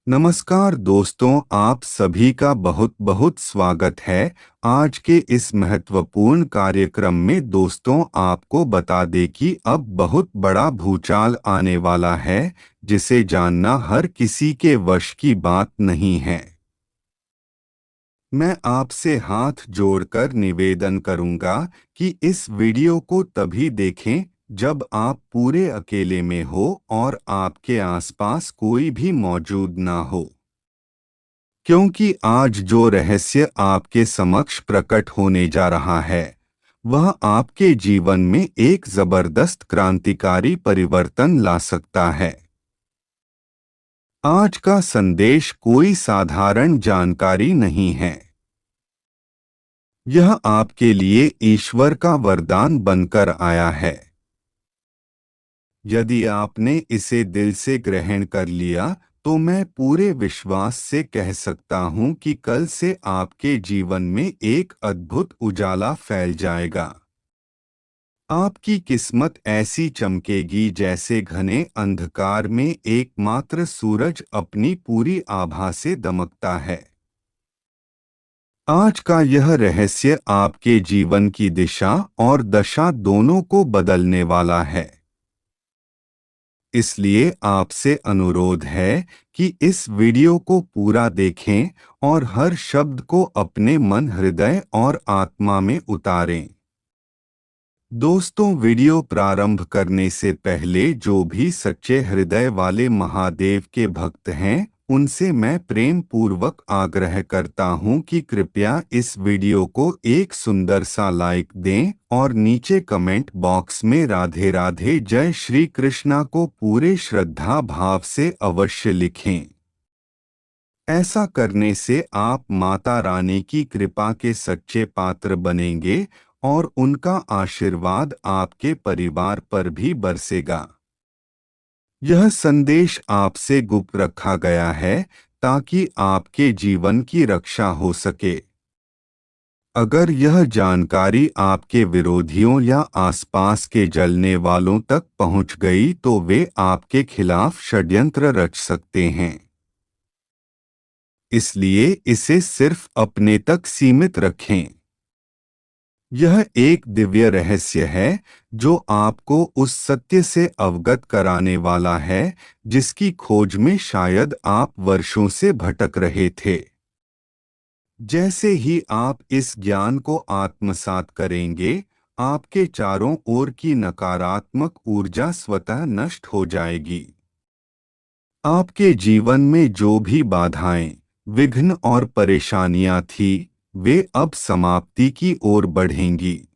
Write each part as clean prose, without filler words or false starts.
नमस्कार दोस्तों, आप सभी का बहुत बहुत स्वागत है। आज के इस महत्वपूर्ण कार्यक्रम में दोस्तों आपको बता दें कि अब बहुत बड़ा भूचाल आने वाला है, जिसे जानना हर किसी के वश की बात नहीं है। मैं आपसे हाथ जोड़कर निवेदन करूंगा कि इस वीडियो को तभी देखें जब आप पूरे अकेले में हो और आपके आसपास कोई भी मौजूद ना हो, क्योंकि आज जो रहस्य आपके समक्ष प्रकट होने जा रहा है वह आपके जीवन में एक जबरदस्त क्रांतिकारी परिवर्तन ला सकता है। आज का संदेश कोई साधारण जानकारी नहीं है। यह आपके लिए ईश्वर का वरदान बनकर आया है। यदि आपने इसे दिल से ग्रहण कर लिया तो मैं पूरे विश्वास से कह सकता हूं कि कल से आपके जीवन में एक अद्भुत उजाला फैल जाएगा। आपकी किस्मत ऐसी चमकेगी जैसे घने अंधकार में एकमात्र सूरज अपनी पूरी आभा से दमकता है। आज का यह रहस्य आपके जीवन की दिशा और दशा दोनों को बदलने वाला है। इसलिए आपसे अनुरोध है कि इस वीडियो को पूरा देखें और हर शब्द को अपने मन, हृदय और आत्मा में उतारें। दोस्तों, वीडियो प्रारंभ करने से पहले जो भी सच्चे हृदय वाले महादेव के भक्त हैं, उनसे मैं प्रेम पूर्वक आग्रह करता हूं कि कृपया इस वीडियो को एक सुंदर सा लाइक दें और नीचे कमेंट बॉक्स में राधे राधे जय श्री कृष्णा को पूरे श्रद्धा भाव से अवश्य लिखें। ऐसा करने से आप माता रानी की कृपा के सच्चे पात्र बनेंगे और उनका आशीर्वाद आपके परिवार पर भी बरसेगा। यह संदेश आपसे गुप्त रखा गया है ताकि आपके जीवन की रक्षा हो सके। अगर यह जानकारी आपके विरोधियों या आसपास के जलने वालों तक पहुंच गई तो वे आपके खिलाफ षड्यंत्र रच सकते हैं। इसलिए इसे सिर्फ अपने तक सीमित रखें। यह एक दिव्य रहस्य है जो आपको उस सत्य से अवगत कराने वाला है जिसकी खोज में शायद आप वर्षों से भटक रहे थे। जैसे ही आप इस ज्ञान को आत्मसात करेंगे, आपके चारों ओर की नकारात्मक ऊर्जा स्वतः नष्ट हो जाएगी। आपके जीवन में जो भी बाधाएं, विघ्न और परेशानियां थी, वे अब समाप्ति की ओर बढ़ेंगी।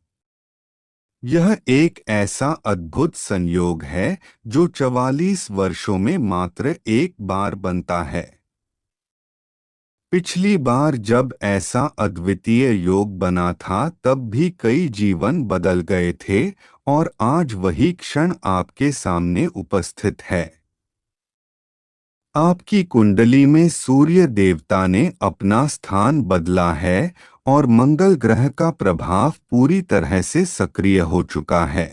यह एक ऐसा अद्भुत संयोग है जो 44 वर्षों में मात्र एक बार बनता है। पिछली बार जब ऐसा अद्वितीय योग बना था तब भी कई जीवन बदल गए थे और आज वही क्षण आपके सामने उपस्थित है। आपकी कुंडली में सूर्य देवता ने अपना स्थान बदला है और मंगल ग्रह का प्रभाव पूरी तरह से सक्रिय हो चुका है।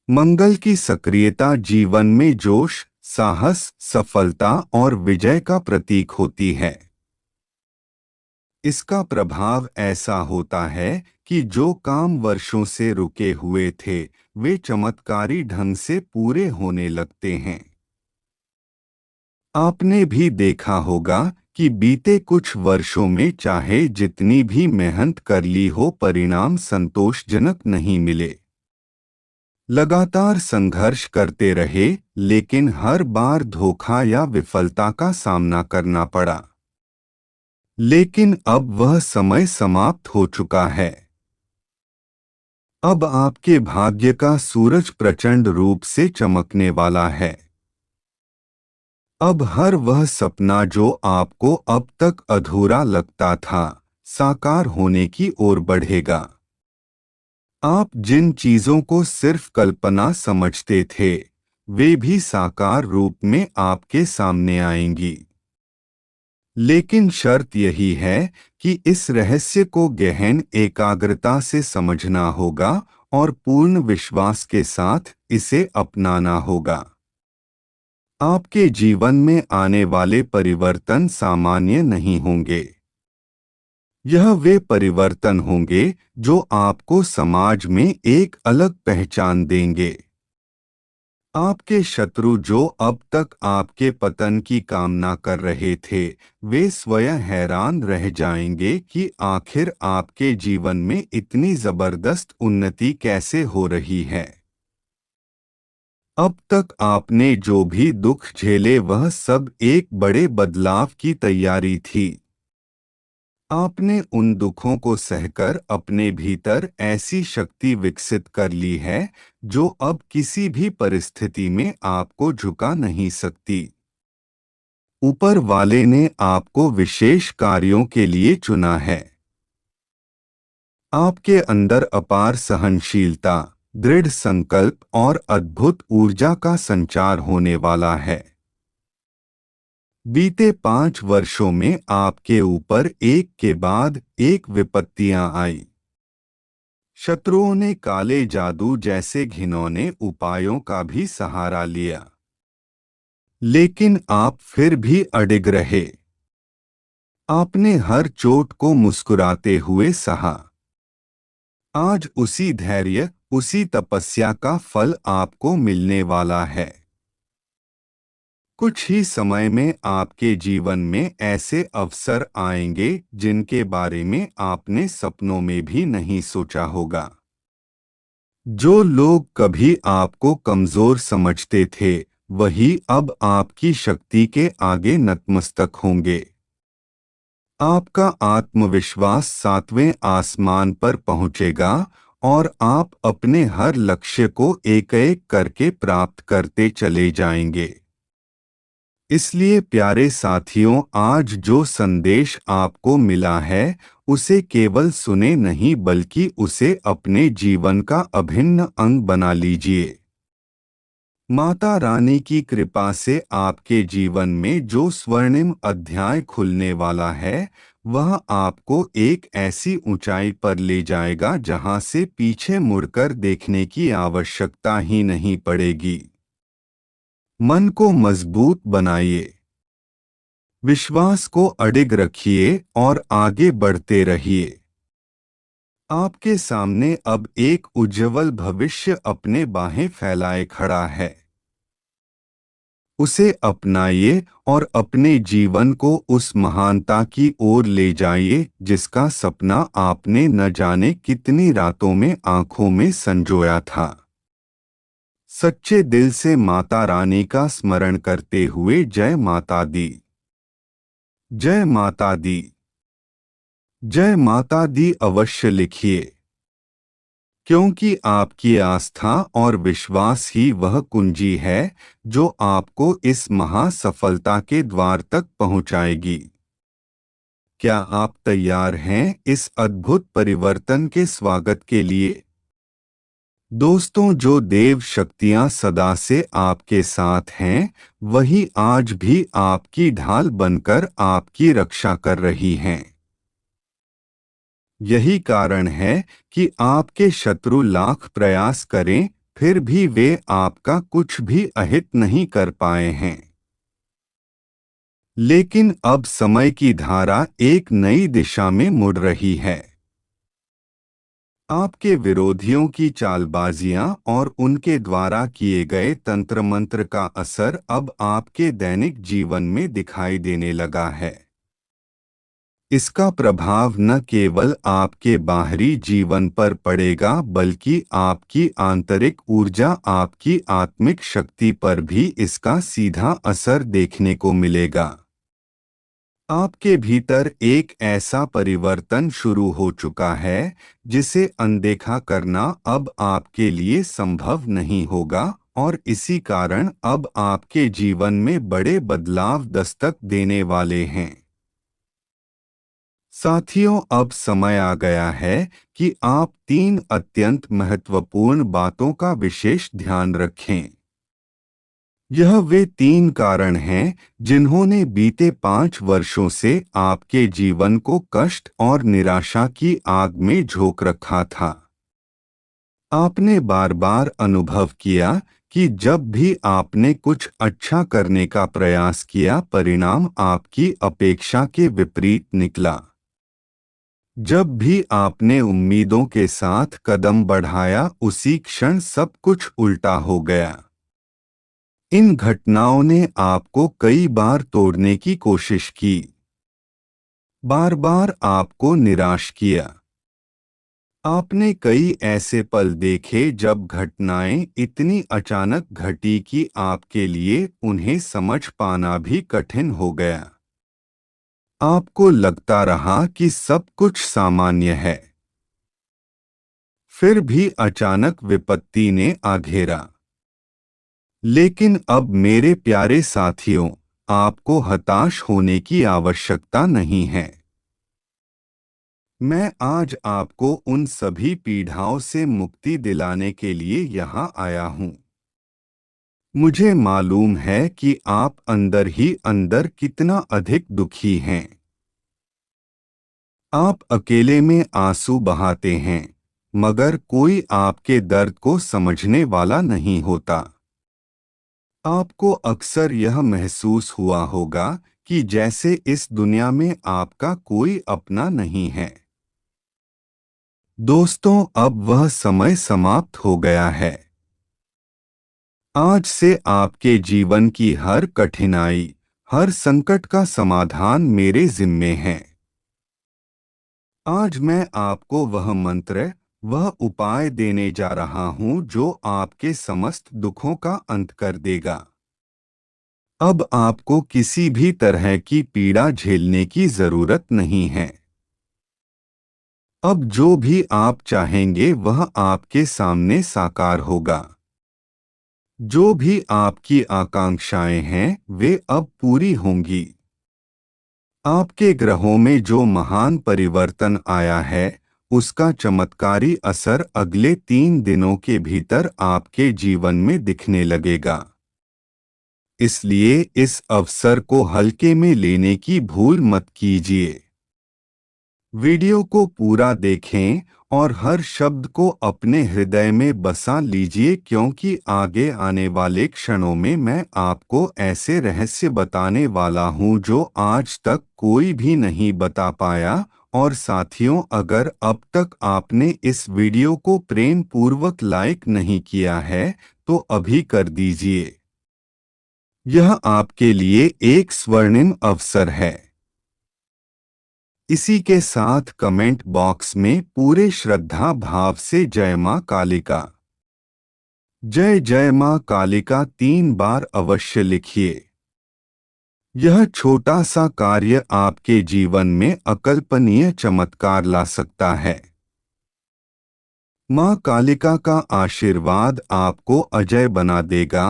मंगल की सक्रियता जीवन में जोश, साहस, सफलता और विजय का प्रतीक होती है। इसका प्रभाव ऐसा होता है कि जो काम वर्षों से रुके हुए थे, वे चमत्कारी ढंग से पूरे होने लगते हैं। आपने भी देखा होगा कि बीते कुछ वर्षों में चाहे जितनी भी मेहनत कर ली हो, परिणाम संतोषजनक नहीं मिले। लगातार संघर्ष करते रहे, लेकिन हर बार धोखा या विफलता का सामना करना पड़ा। लेकिन अब वह समय समाप्त हो चुका है। अब आपके भाग्य का सूरज प्रचंड रूप से चमकने वाला है। अब हर वह सपना जो आपको अब तक अधूरा लगता था, साकार होने की ओर बढ़ेगा। आप जिन चीजों को सिर्फ कल्पना समझते थे, वे भी साकार रूप में आपके सामने आएंगी। लेकिन शर्त यही है कि इस रहस्य को गहन एकाग्रता से समझना होगा और पूर्ण विश्वास के साथ इसे अपनाना होगा। आपके जीवन में आने वाले परिवर्तन सामान्य नहीं होंगे। यह वे परिवर्तन होंगे जो आपको समाज में एक अलग पहचान देंगे। आपके शत्रु जो अब तक आपके पतन की कामना कर रहे थे, वे स्वयं हैरान रह जाएंगे कि आखिर आपके जीवन में इतनी जबरदस्त उन्नति कैसे हो रही है। अब तक आपने जो भी दुख झेले वह सब एक बड़े बदलाव की तैयारी थी। आपने उन दुखों को सहकर अपने भीतर ऐसी शक्ति विकसित कर ली है जो अब किसी भी परिस्थिति में आपको झुका नहीं सकती। ऊपर वाले ने आपको विशेष कार्यों के लिए चुना है। आपके अंदर अपार सहनशीलता, दृढ़ संकल्प और अद्भुत ऊर्जा का संचार होने वाला है। बीते 5 वर्षों में आपके ऊपर एक के बाद एक विपत्तियां आई। शत्रुओं ने काले जादू जैसे घिनौने उपायों का भी सहारा लिया, लेकिन आप फिर भी अडिग रहे। आपने हर चोट को मुस्कुराते हुए सहा। आज उसी धैर्य, उसी तपस्या का फल आपको मिलने वाला है। कुछ ही समय में आपके जीवन में ऐसे अवसर आएंगे जिनके बारे में आपने सपनों में भी नहीं सोचा होगा। जो लोग कभी आपको कमजोर समझते थे, वही अब आपकी शक्ति के आगे नतमस्तक होंगे। आपका आत्मविश्वास 7वें आसमान पर पहुंचेगा और आप अपने हर लक्ष्य को एक-एक करके प्राप्त करते चले जाएंगे। इसलिए प्यारे साथियों, आज जो संदेश आपको मिला है उसे केवल सुने नहीं बल्कि उसे अपने जीवन का अभिन्न अंग बना लीजिए। माता रानी की कृपा से आपके जीवन में जो स्वर्णिम अध्याय खुलने वाला है वह आपको एक ऐसी ऊंचाई पर ले जाएगा जहां से पीछे मुड़कर देखने की आवश्यकता ही नहीं पड़ेगी। मन को मजबूत बनाइए, विश्वास को अडिग रखिए और आगे बढ़ते रहिए। आपके सामने अब एक उज्जवल भविष्य अपने बाहें फैलाए खड़ा है। उसे अपनाइए और अपने जीवन को उस महानता की ओर ले जाइए जिसका सपना आपने न जाने कितनी रातों में आंखों में संजोया था। सच्चे दिल से माता रानी का स्मरण करते हुए जय माता दी, जय माता दी, जय माता दी अवश्य लिखिए, क्योंकि आपकी आस्था और विश्वास ही वह कुंजी है जो आपको इस महासफलता के द्वार तक पहुंचाएगी। क्या आप तैयार हैं इस अद्भुत परिवर्तन के स्वागत के लिए? दोस्तों, जो देव शक्तियां सदा से आपके साथ हैं, वही आज भी आपकी ढाल बनकर आपकी रक्षा कर रही हैं। यही कारण है कि आपके शत्रु लाख प्रयास करें, फिर भी वे आपका कुछ भी अहित नहीं कर पाए हैं। लेकिन अब समय की धारा एक नई दिशा में मुड़ रही है। आपके विरोधियों की चालबाजियां और उनके द्वारा किए गए तंत्र मंत्र का असर अब आपके दैनिक जीवन में दिखाई देने लगा है। इसका प्रभाव न केवल आपके बाहरी जीवन पर पड़ेगा बल्कि आपकी आंतरिक ऊर्जा, आपकी आत्मिक शक्ति पर भी इसका सीधा असर देखने को मिलेगा। आपके भीतर एक ऐसा परिवर्तन शुरू हो चुका है जिसे अनदेखा करना अब आपके लिए संभव नहीं होगा और इसी कारण अब आपके जीवन में बड़े बदलाव दस्तक देने वाले हैं। साथियों, अब समय आ गया है कि आप 3 अत्यंत महत्वपूर्ण बातों का विशेष ध्यान रखें। यह वे 3 कारण हैं जिन्होंने बीते 5 वर्षों से आपके जीवन को कष्ट और निराशा की आग में झोंक रखा था। आपने बार बार अनुभव किया कि जब भी आपने कुछ अच्छा करने का प्रयास किया, परिणाम आपकी अपेक्षा के विपरीत निकला। जब भी आपने उम्मीदों के साथ कदम बढ़ाया, उसी क्षण सब कुछ उल्टा हो गया। इन घटनाओं ने आपको कई बार तोड़ने की कोशिश की, बार बार आपको निराश किया। आपने कई ऐसे पल देखे जब घटनाएं इतनी अचानक घटी कि आपके लिए उन्हें समझ पाना भी कठिन हो गया। आपको लगता रहा कि सब कुछ सामान्य है। फिर भी अचानक विपत्ति ने आ घेरा। लेकिन अब मेरे प्यारे साथियों, आपको हताश होने की आवश्यकता नहीं है। मैं आज आपको उन सभी पीड़ाओं से मुक्ति दिलाने के लिए यहाँ आया हूँ। मुझे मालूम है कि आप अंदर ही अंदर कितना अधिक दुखी हैं। आप अकेले में आंसू बहाते हैं, मगर कोई आपके दर्द को समझने वाला नहीं होता। आपको अक्सर यह महसूस हुआ होगा कि जैसे इस दुनिया में आपका कोई अपना नहीं है। दोस्तों, अब वह समय समाप्त हो गया है। आज से आपके जीवन की हर कठिनाई, हर संकट का समाधान मेरे जिम्मे है। आज मैं आपको वह मंत्र, वह उपाय देने जा रहा हूं जो आपके समस्त दुखों का अंत कर देगा। अब आपको किसी भी तरह की पीड़ा झेलने की जरूरत नहीं है। अब जो भी आप चाहेंगे वह आपके सामने साकार होगा। जो भी आपकी आकांक्षाएं हैं वे अब पूरी होंगी। आपके ग्रहों में जो महान परिवर्तन आया है, उसका चमत्कारी असर अगले 3 दिनों के भीतर आपके जीवन में दिखने लगेगा। इसलिए इस अवसर को हल्के में लेने की भूल मत कीजिए। वीडियो को पूरा देखें और हर शब्द को अपने हृदय में बसा लीजिए, क्योंकि आगे आने वाले क्षणों में मैं आपको ऐसे रहस्य बताने वाला हूं जो आज तक कोई भी नहीं बता पाया। और साथियों, अगर अब तक आपने इस वीडियो को प्रेम पूर्वक लाइक नहीं किया है तो अभी कर दीजिए। यह आपके लिए एक स्वर्णिम अवसर है। इसी के साथ कमेंट बॉक्स में पूरे श्रद्धा भाव से जय मां कालिका, जय जय मां कालिका 3 बार अवश्य लिखिए। यह छोटा सा कार्य आपके जीवन में अकल्पनीय चमत्कार ला सकता है। मां कालिका का आशीर्वाद आपको अजय बना देगा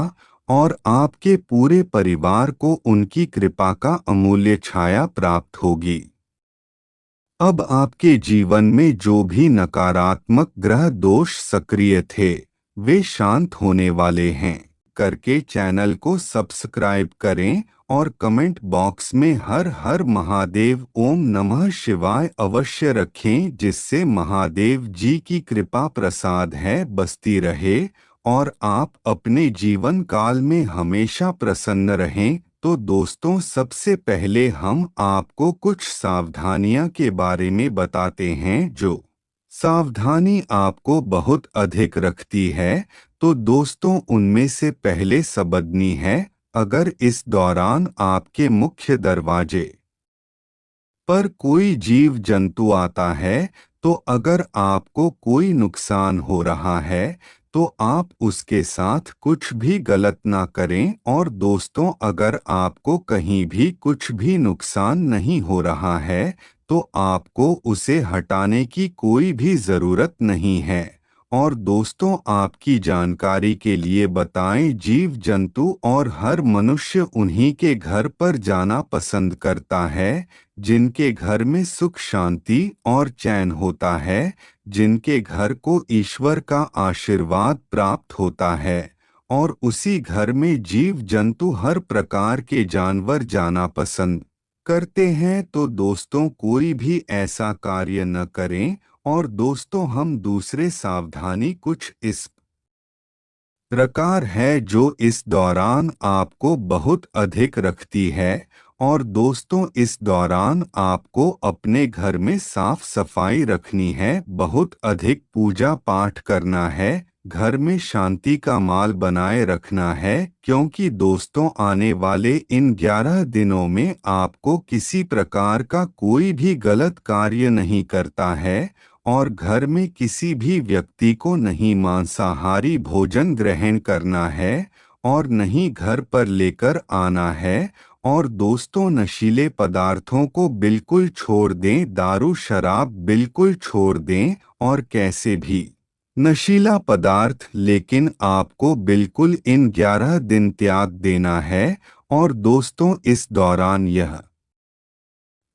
और आपके पूरे परिवार को उनकी कृपा का अमूल्य छाया प्राप्त होगी। अब आपके जीवन में जो भी नकारात्मक ग्रह दोष सक्रिय थे, वे शांत होने वाले हैं। करके चैनल को सब्सक्राइब करें और कमेंट बॉक्स में हर हर महादेव ओम नमः शिवाय अवश्य रखें, जिससे महादेव जी की कृपा प्रसाद है बसती रहे और आप अपने जीवन काल में हमेशा प्रसन्न रहें। तो दोस्तों, सबसे पहले हम आपको कुछ सावधानियां के बारे में बताते हैं जो सावधानी आपको बहुत अधिक रखती है। तो दोस्तों, उनमें से पहले सबदनी है। अगर इस दौरान आपके मुख्य दरवाजे पर कोई जीव जंतु आता है, तो अगर आपको कोई नुकसान हो रहा है तो आप उसके साथ कुछ भी गलत ना करें। और दोस्तों, अगर आपको कहीं भी कुछ भी नुकसान नहीं हो रहा है तो आपको उसे हटाने की कोई भी ज़रूरत नहीं है। और दोस्तों, आपकी जानकारी के लिए बताएं, जीव जंतु और हर मनुष्य उन्हीं के घर पर जाना पसंद करता है जिनके घर में सुख शांति और चैन होता है, जिनके घर को ईश्वर का आशीर्वाद प्राप्त होता है। और उसी घर में जीव जंतु हर प्रकार के जानवर जाना पसंद करते हैं। तो दोस्तों, कोई भी ऐसा कार्य न करें। और दोस्तों, हम दूसरे सावधानी कुछ इस प्रकार है जो इस दौरान आपको बहुत अधिक रखती है। और दोस्तों, इस दौरान आपको अपने घर में साफ सफाई रखनी है, बहुत अधिक पूजा पाठ करना है, घर में शांति का माल बनाए रखना है, क्योंकि दोस्तों आने वाले इन 11 दिनों में आपको किसी प्रकार का कोई भी गलत कार्य नहीं करता है। और घर में किसी भी व्यक्ति को नहीं मांसाहारी भोजन ग्रहण करना है और नहीं घर पर लेकर आना है। और दोस्तों, नशीले पदार्थों को बिल्कुल छोड़ दें, दारू शराब बिल्कुल छोड़ दें और कैसे भी नशीला पदार्थ, लेकिन आपको बिल्कुल इन 11 दिन त्याग देना है। और दोस्तों, इस दौरान यह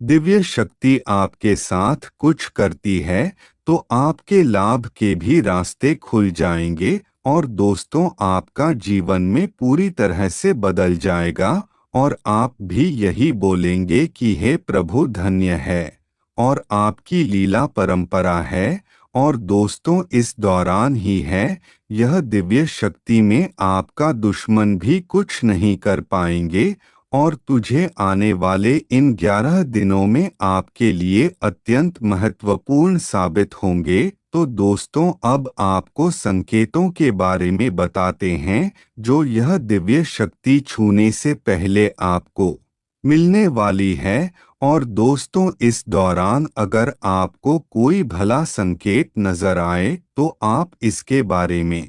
दिव्य शक्ति आपके साथ कुछ करती है तो आपके लाभ के भी रास्ते खुल जाएंगे और दोस्तों आपका जीवन में पूरी तरह से बदल जाएगा और आप भी यही बोलेंगे कि हे प्रभु धन्य है और आपकी लीला परंपरा है। और दोस्तों, इस दौरान ही है यह दिव्य शक्ति में आपका दुश्मन भी कुछ नहीं कर पाएंगे और तुझे आने वाले इन 11 दिनों में आपके लिए अत्यंत महत्वपूर्ण साबित होंगे। तो दोस्तों, अब आपको संकेतों के बारे में बताते हैं जो यह दिव्य शक्ति छूने से पहले आपको मिलने वाली है। और दोस्तों, इस दौरान अगर आपको कोई भला संकेत नजर आए तो आप इसके बारे में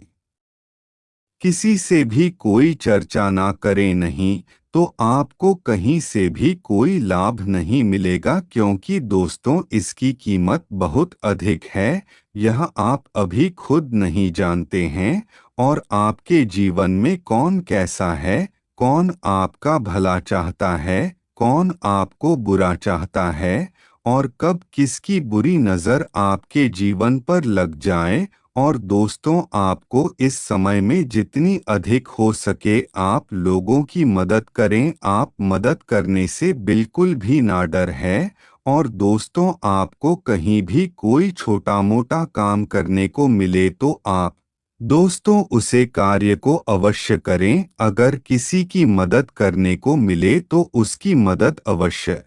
किसी से भी कोई चर्चा ना करें, नहीं तो आपको कहीं से भी कोई लाभ नहीं मिलेगा, क्योंकि दोस्तों इसकी कीमत बहुत अधिक है। यह आप अभी खुद नहीं जानते हैं और आपके जीवन में कौन कैसा है, कौन आपका भला चाहता है, कौन आपको बुरा चाहता है और कब किसकी बुरी नज़र आपके जीवन पर लग जाए। और दोस्तों, आपको इस समय में जितनी अधिक हो सके आप लोगों की मदद करें, आप मदद करने से बिल्कुल भी ना डर है। और दोस्तों, आपको कहीं भी कोई छोटा मोटा काम करने को मिले तो आप दोस्तों उसे कार्य को अवश्य करें। अगर किसी की मदद करने को मिले तो उसकी मदद अवश्य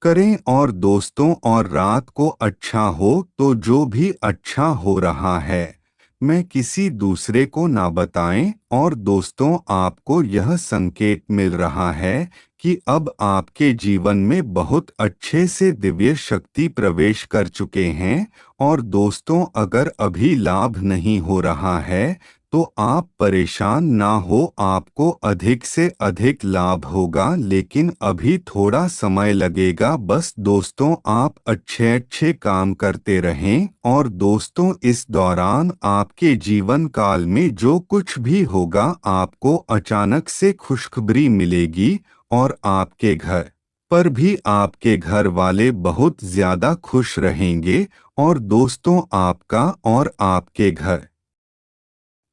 करें। और दोस्तों, और रात को अच्छा हो तो जो भी अच्छा हो रहा है मैं किसी दूसरे को ना बताएं। और दोस्तों, आपको यह संकेत मिल रहा है कि अब आपके जीवन में बहुत अच्छे से दिव्य शक्ति प्रवेश कर चुके हैं। और दोस्तों, अगर अभी लाभ नहीं हो रहा है तो आप परेशान ना हो, आपको अधिक से अधिक लाभ होगा, लेकिन अभी थोड़ा समय लगेगा। बस दोस्तों, आप अच्छे अच्छे काम करते रहें। और दोस्तों, इस दौरान आपके जीवन काल में जो कुछ भी होगा आपको अचानक से खुशखबरी मिलेगी और आपके घर पर भी आपके घर वाले बहुत ज्यादा खुश रहेंगे। और दोस्तों, आपका और आपके घर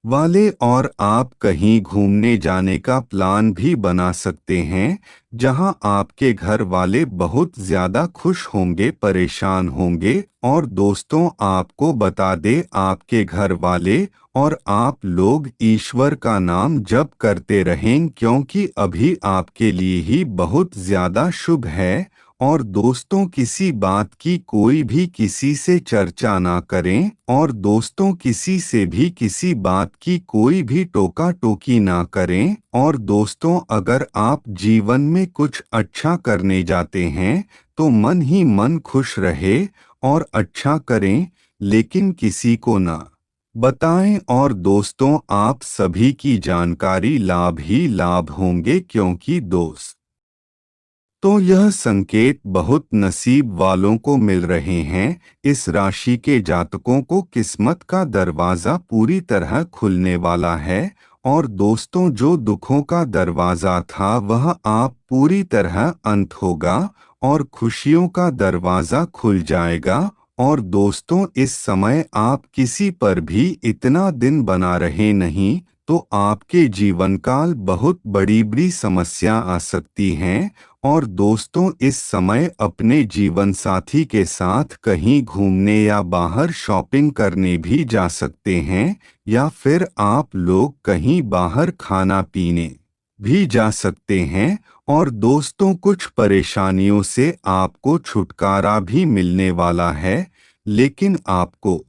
वाले और आप कहीं घूमने जाने का प्लान भी बना सकते हैं, जहां आपके घर वाले बहुत ज्यादा खुश होंगे, परेशान होंगे। और दोस्तों, आपको बता दे, आपके घर वाले और आप लोग ईश्वर का नाम जप करते रहें, क्योंकि अभी आपके लिए ही बहुत ज्यादा शुभ है। और दोस्तों, किसी बात की कोई भी किसी से चर्चा ना करें और दोस्तों किसी से भी किसी बात की कोई भी टोका टोकी ना करें। और दोस्तों, अगर आप जीवन में कुछ अच्छा करने जाते हैं तो मन ही मन खुश रहे और अच्छा करें, लेकिन किसी को ना बताएं। और दोस्तों, आप सभी की जानकारी लाभ ही लाभ होंगे, क्योंकि दोस्त तो यह संकेत बहुत नसीब वालों को मिल रहे हैं। इस राशि के जातकों को किस्मत का दरवाज़ा पूरी तरह खुलने वाला है। और दोस्तों, जो दुखों का दरवाज़ा था वह आप पूरी तरह अंत होगा और खुशियों का दरवाज़ा खुल जाएगा। और दोस्तों, इस समय आप किसी पर भी इतना दिन बना रहे नहीं तो आपके जीवन काल बहुत बड़ी बड़ी समस्या आ सकती हैं। और दोस्तों, इस समय अपने जीवन साथी के साथ कहीं घूमने या बाहर शॉपिंग करने भी जा सकते हैं, या फिर आप लोग कहीं बाहर खाना पीने भी जा सकते हैं। और दोस्तों, कुछ परेशानियों से आपको छुटकारा भी मिलने वाला है, लेकिन आपको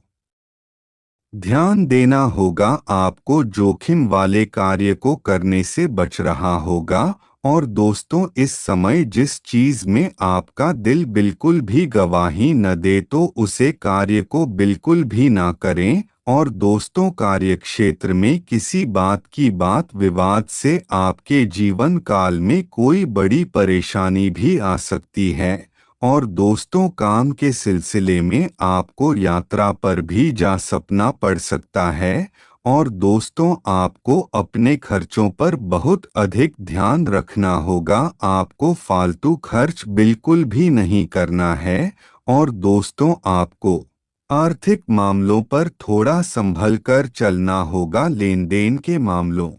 ध्यान देना होगा, आपको जोखिम वाले कार्य को करने से बच रहा होगा। और दोस्तों, इस समय जिस चीज में आपका दिल बिल्कुल भी गवाही न दे तो उसे कार्य को बिल्कुल भी ना करें। और दोस्तों, कार्य क्षेत्र में किसी बात की बात विवाद से आपके जीवन काल में कोई बड़ी परेशानी भी आ सकती है। और दोस्तों, काम के सिलसिले में आपको यात्रा पर भी जा सकना पड़ सकता है। और दोस्तों, आपको अपने खर्चों पर बहुत अधिक ध्यान रखना होगा, आपको फालतू खर्च बिल्कुल भी नहीं करना है। और दोस्तों, आपको आर्थिक मामलों पर थोड़ा संभल कर चलना होगा, लेन देन के मामलों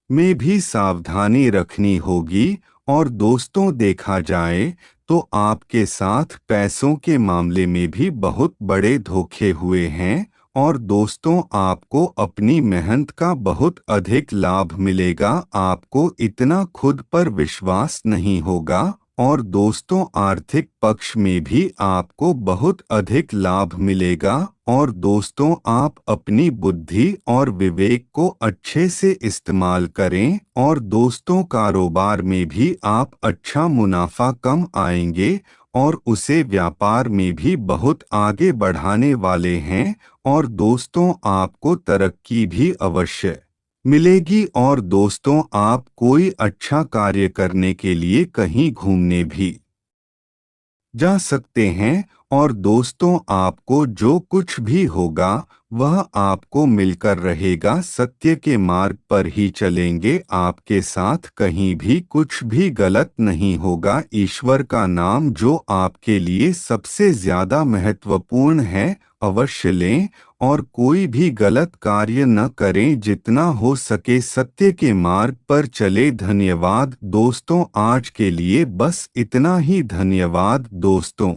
में भी सावधानी रखनी होगी। और दोस्तों, देखा जाए तो आपके साथ पैसों के मामले में भी बहुत बड़े धोखे हुए हैं। और दोस्तों, आपको अपनी मेहनत का बहुत अधिक लाभ मिलेगा, आपको इतना खुद पर विश्वास नहीं होगा। और दोस्तों, आर्थिक पक्ष में भी आपको बहुत अधिक लाभ मिलेगा। और दोस्तों, आप अपनी बुद्धि और विवेक को अच्छे से इस्तेमाल करें। और दोस्तों, कारोबार में भी आप अच्छा मुनाफा कम आएंगे और उसे व्यापार में भी बहुत आगे बढ़ाने वाले हैं। और दोस्तों, आपको तरक्की भी अवश्य मिलेगी। और दोस्तों, आप कोई अच्छा कार्य करने के लिए कहीं घूमने भी जा सकते हैं। और दोस्तों, आपको जो कुछ भी होगा वह आपको मिलकर रहेगा, सत्य के मार्ग पर ही चलेंगे, आपके साथ कहीं भी कुछ भी गलत नहीं होगा। ईश्वर का नाम जो आपके लिए सबसे ज्यादा महत्वपूर्ण है, अवश्य लें और कोई भी गलत कार्य न करें, जितना हो सके सत्य के मार्ग पर चले। धन्यवाद दोस्तों, आज के लिए बस इतना ही। धन्यवाद दोस्तों।